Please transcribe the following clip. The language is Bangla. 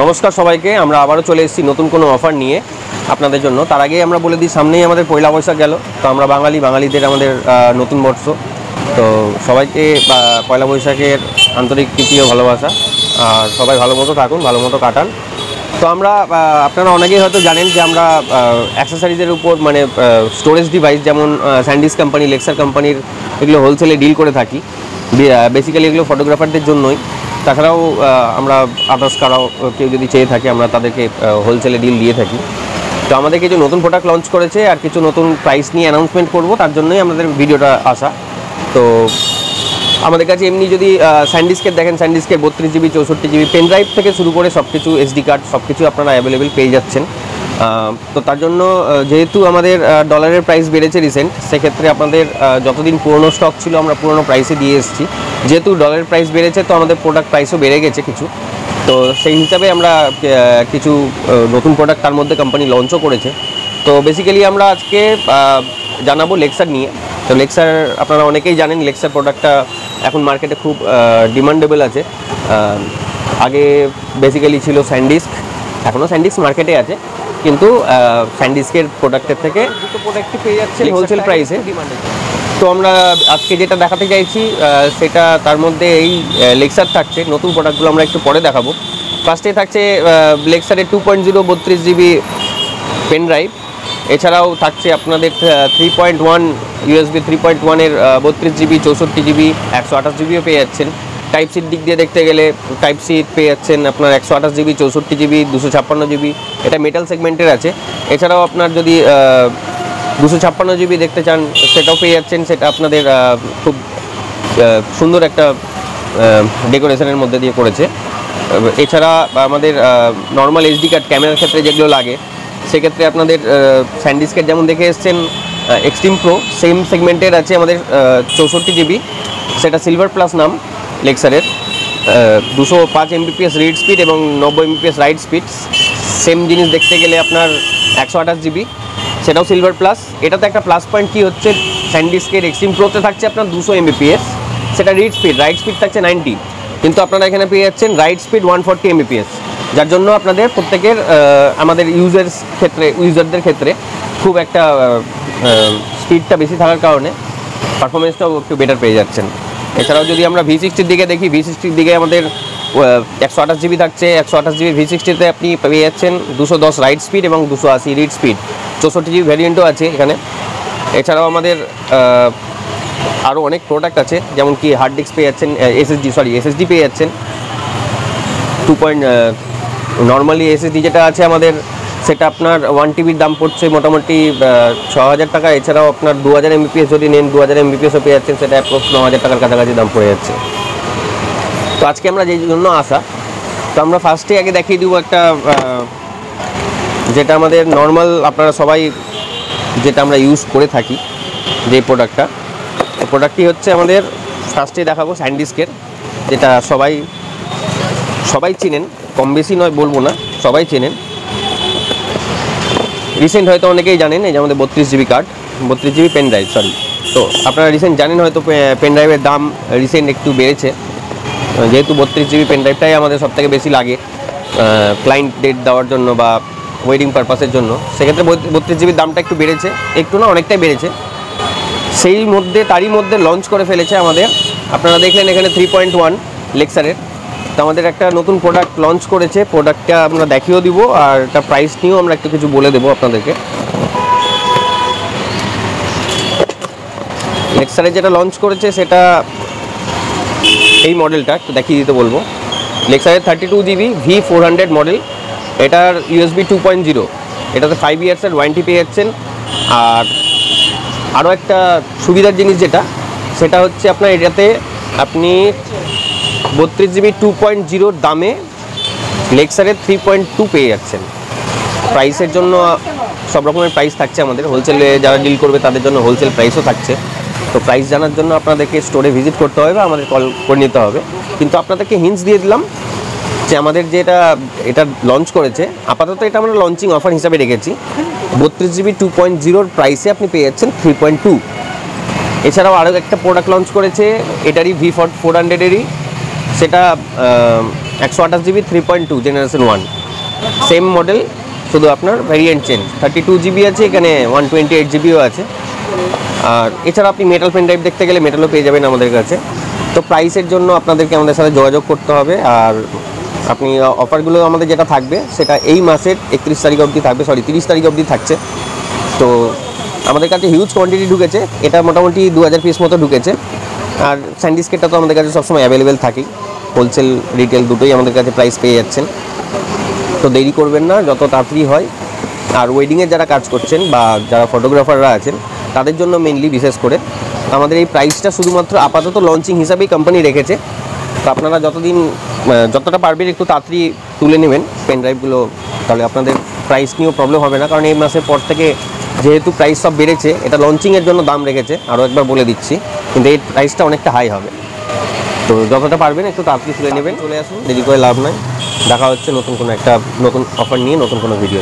নমস্কার সবাইকে, আমরা আবারও চলে এসেছি নতুন কোনো অফার নিয়ে আপনাদের জন্য। তার আগে আমরা বলে দিই, সামনেই আমাদের পয়লা বৈশাখ গেল। তো আমরা বাঙালিদের আমাদের নতুন বর্ষ। তো সবাইকে পয়লা বৈশাখের আন্তরিক প্রীতি ও ভালোবাসা। আর সবাই ভালো মতো থাকুন, ভালো মতো কাটান। তো আমরা আপনারা অনেকেই হয়তো জানেন যে আমরা অ্যাক্সেসরিজের উপর মানে স্টোরেজ ডিভাইস যেমন স্যান্ডিস্ক কোম্পানি, লেক্সার কোম্পানির এগুলো হোলসেলে ডিল করে থাকি। বেসিক্যালি এগুলো ফটোগ্রাফারদের জন্যই। তাছাড়াও আমরা আদার্স কারাও কেউ যদি চেয়ে থাকে আমরা তাদেরকে হোলসেলে ডিল দিয়ে থাকি। তো আমাদের কিছু নতুন প্রোডাক্ট লঞ্চ করেছে আর কিছু নতুন প্রাইস নিয়ে অ্যানাউন্সমেন্ট করব, তার জন্যই আমাদের ভিডিওটা আসা। তো আমাদের কাছে এমনি যদি স্যান্ডিস্কের দেখেন, স্যান্ডিস্কের 32 জিবি 64 জিবি পেন ড্রাইভ থেকে শুরু করে সব কিছু, এসডি কার্ড সব কিছু আপনারা অ্যাভেলেবেল পেয়ে যাচ্ছেন। তো তার জন্য যেহেতু আমাদের ডলারের প্রাইস বেড়েছে রিসেন্ট, সেক্ষেত্রে আপনাদের যতদিন পুরনো স্টক ছিল আমরা পুরনো প্রাইসে দিয়ে এসেছি। যেহেতু ডলারের প্রাইস বেড়েছে তো আমাদের প্রোডাক্ট প্রাইসও বেড়ে গেছে কিছু। তো সেই হিসাবে আমরা কিছু নতুন প্রোডাক্ট তার মধ্যে কোম্পানি লঞ্চও করেছে। তো বেসিক্যালি আমরা আজকে জানাবো লেক্সার নিয়ে। তো লেক্সার আপনারা অনেকেই জানেন, লেক্সার প্রোডাক্টটা এখন মার্কেটে খুব ডিমান্ডেবল আছে। আগে বেসিক্যালি ছিল স্যান্ডিস্ক, এখনও স্যান্ডিস্ক মার্কেটে আছে, কিন্তু স্যান্ডিস্কের প্রোডাক্টের থেকে দুটো প্রোডাক্টই পেয়ে যাচ্ছে হোলসেল প্রাইসে। তো আমরা আজকে যেটা দেখাতে চাইছি সেটা তার মধ্যে এই লেক্সার থাকছে। নতুন প্রোডাক্টগুলো আমরা একটু পরে দেখাবো। ফার্স্টে থাকছে লেক্সারের 2.0 32 জিবি পেন ড্রাইভ। এছাড়াও থাকছে আপনাদের 3.1 USB 3.1 এর 32 জিবি 64 জিবি 128 জিবিও পেয়ে যাচ্ছেন। টাইপ সির দিক দিয়ে দেখতে গেলে টাইপ সি পেয়ে যাচ্ছেন আপনার 128 জিবি 64 জিবি 256 জিবি, এটা মেটাল সেগমেন্টের আছে। এছাড়াও আপনার যদি 256 জিবি দেখতে চান সেটাও পেয়ে যাচ্ছেন। সেটা আপনাদের খুব সুন্দর একটা ডেকোরেশনের মধ্যে দিয়ে করেছে। এছাড়া আমাদের নর্মাল এসডি কার্ড ক্যামেরার ক্ষেত্রে যেগুলো লাগে, সেক্ষেত্রে আপনাদের স্যান্ডিস্কের যেমন দেখে এসছেন এক্সট্রিম প্রো, সেম সেগমেন্টের আছে আমাদের 64 জিবি, সেটা সিলভার প্লাস নাম লেক্সারের। 205 Mbps রিড স্পিড এবং 90 Mbps রাইট স্পিড। সেম জিনিস দেখতে গেলে আপনার 128 জিবি, সেটাও সিলভার প্লাস। এটাতে একটা প্লাস পয়েন্ট কী হচ্ছে, স্যান্ডিস্কের এক্সট্রিম প্রোতে থাকছে আপনার 200 Mbps, সেটা রিড স্পিড, রাইট স্পিড থাকছে 90, কিন্তু আপনারা এখানে পেয়ে যাচ্ছেন রাইট স্পিড 140 Mbps, যার জন্য আপনাদের প্রত্যেকের আমাদের ইউজারদের ক্ষেত্রে খুব একটা স্পিডটা বেশি থাকার কারণে পারফরমেন্সটাও একটু বেটার পেয়ে যাচ্ছেন। এছাড়াও যদি আমরা V60 দিকে দেখি, V60 দিকে আমাদের 128 জিবি থাকছে। 128 জিবি V60তে আপনি পেয়ে যাচ্ছেন 210 রাইট স্পিড এবং 280 রিড স্পিড। 64 জিবি ভ্যারিয়েন্টও আছে এখানে। এছাড়াও আমাদের আরও অনেক প্রোডাক্ট আছে, যেমন কি হার্ড ডিস্ক পেয়ে যাচ্ছেন, এসএসডি পেয়ে যাচ্ছেন। নর্মালি এসএসডি যেটা আছে আমাদের, সেটা আপনার 1 টিবির দাম পড়ছে মোটামুটি 6000 টাকা। এছাড়াও আপনার 2000 Mbps যদি নেন 2000 Mbpsও পেয়ে যাচ্ছেন, সেটা অ্যাপ্রক্স 9000 টাকার কাছাকাছি দাম পড়ে যাচ্ছে। তো আজকে আমরা যেই জন্য আসা, তো আমরা ফার্স্টে আগে দেখিয়ে দেবো একটা যেটা আমাদের নর্মাল আপনারা সবাই যেটা আমরা ইউজ করে থাকি যে প্রোডাক্টটা, প্রোডাক্টটি হচ্ছে আমাদের ফার্স্টে দেখাবো স্যান্ডিস্কের, যেটা সবাই চেনেন, কম বেশি নয় বলবো না, সবাই চেনেন। রিসেন্ট হয়তো অনেকেই জানেন এই যে আমাদের 32 GB card, 32 GB pen drive, তো আপনারা রিসেন্ট জানেন হয়তো পেন ড্রাইভের দাম রিসেন্ট একটু বেড়েছে। যেহেতু 32 জিবি পেন ড্রাইভটাই আমাদের সবথেকে বেশি লাগে ক্লায়েন্ট ডেট দেওয়ার জন্য বা ওয়েডিং পারপাসের জন্য, সেক্ষেত্রে 32 জিবির দামটা একটু বেড়েছে, একটু না অনেকটাই বেড়েছে। তারই মধ্যে লঞ্চ করে ফেলেছে আমাদের, আপনারা দেখলেন এখানে 3.1 লেক্সারের। তো আমাদের একটা নতুন প্রোডাক্ট লঞ্চ করেছে, প্রোডাক্টটা আমরা দেখিয়েও দিব আর একটা প্রাইস নিয়েও আমরা একটু কিছু বলে দেবো আপনাদেরকে। লেক্সারের যেটা লঞ্চ করেছে সেটা এই মডেলটা একটু দেখিয়ে দিতে বলবো। লেক্সারের 32 জিবি V400 মডেল, এটার USB 2.0, এটাতে 5 ইয়ার্সের ওয়ারেন্টি পেয়ে যাচ্ছেন। আর আরও একটা সুবিধার জিনিস সেটা হচ্ছে আপনার এটাতে আপনি 32 জিবি 2.0 দামে লেক্সারের 3.2 পেয়ে যাচ্ছেন। প্রাইসের জন্য সব রকমের প্রাইস থাকছে আমাদের, হোলসেলে যারা ডিল করবে তাদের জন্য হোলসেল প্রাইসও থাকছে। তো প্রাইস জানার জন্য আপনাদেরকে স্টোরে ভিজিট করতে হবে, আমাদের কল করে নিতে হবে। কিন্তু আপনাদেরকে হিন্টস দিয়ে দিলাম যে আমাদের এটা লঞ্চ করেছে, আপাতত এটা আমরা লঞ্চিং অফার হিসাবে রেখেছি। 32 জিবি 2.0 প্রাইসে আপনি পেয়ে যাচ্ছেন 3.2। এছাড়াও আরও একটা প্রোডাক্ট লঞ্চ করেছে, এটারই V400-এরই, সেটা 128 GB 3.2 জেনারেশন 1 সেম মডেল, শুধু আপনার ভ্যারিয়েন্ট চেঞ্জ। 32 GB আছে, এখানে 128 GBও আছে। আর এছাড়া আপনি মেটাল পেন ড্রাইভ দেখতে গেলে মেটালও পেয়ে যাবেন আমাদের কাছে। তো প্রাইসের জন্য আপনাদেরকে আমাদের সাথে যোগাযোগ করতে হবে। আর আপনি অফারগুলো আমাদের যেটা থাকবে সেটা এই মাসের 31 তারিখ অবধি থাকবে, 30 তারিখ অবধি থাকছে। তো আমাদের কাছে হিউজ কোয়ান্টিটি ঢুকেছে, এটা মোটামুটি 2000 পিস মতো ঢুকেছে। আর স্যান্ডিস্কেটটা তো আমাদের কাছে সবসময় অ্যাভেলেবেল থাকেই, হোলসেল রিটেল দুটোই আমাদের কাছে প্রাইস পেয়ে যাচ্ছেন। তো দেরি করবেন না, যত তাড়াতাড়ি হয়। আর ওয়েডিংয়ের যারা কাজ করছেন বা যারা ফটোগ্রাফাররা আছেন তাদের জন্য মেনলি বিশেষ করে আমাদের এই প্রাইসটা শুধুমাত্র আপাতত লঞ্চিং হিসাবেই কোম্পানি রেখেছে। তো আপনারা যতটা পারবেন একটু তাড়াতাড়ি তুলে নেবেন পেন ড্রাইভগুলো, তাহলে আপনাদের প্রাইস নিয়েও প্রবলেম হবে না। কারণ এই মাসের পর থেকে যেহেতু প্রাইস সব বেড়েছে, এটা লঞ্চিংয়ের জন্য দাম রেখেছে, আরও একবার বলে দিচ্ছি, কিন্তু এই প্রাইসটা অনেকটা হাই হবে। তো যতটা পারবেন একটু তাড়াতাড়ি তুলে নেবেন, চলে আসুন, দেরি করে লাভ নয়। দেখা হচ্ছে নতুন কোনো অফার নিয়ে নতুন কোনো ভিডিও।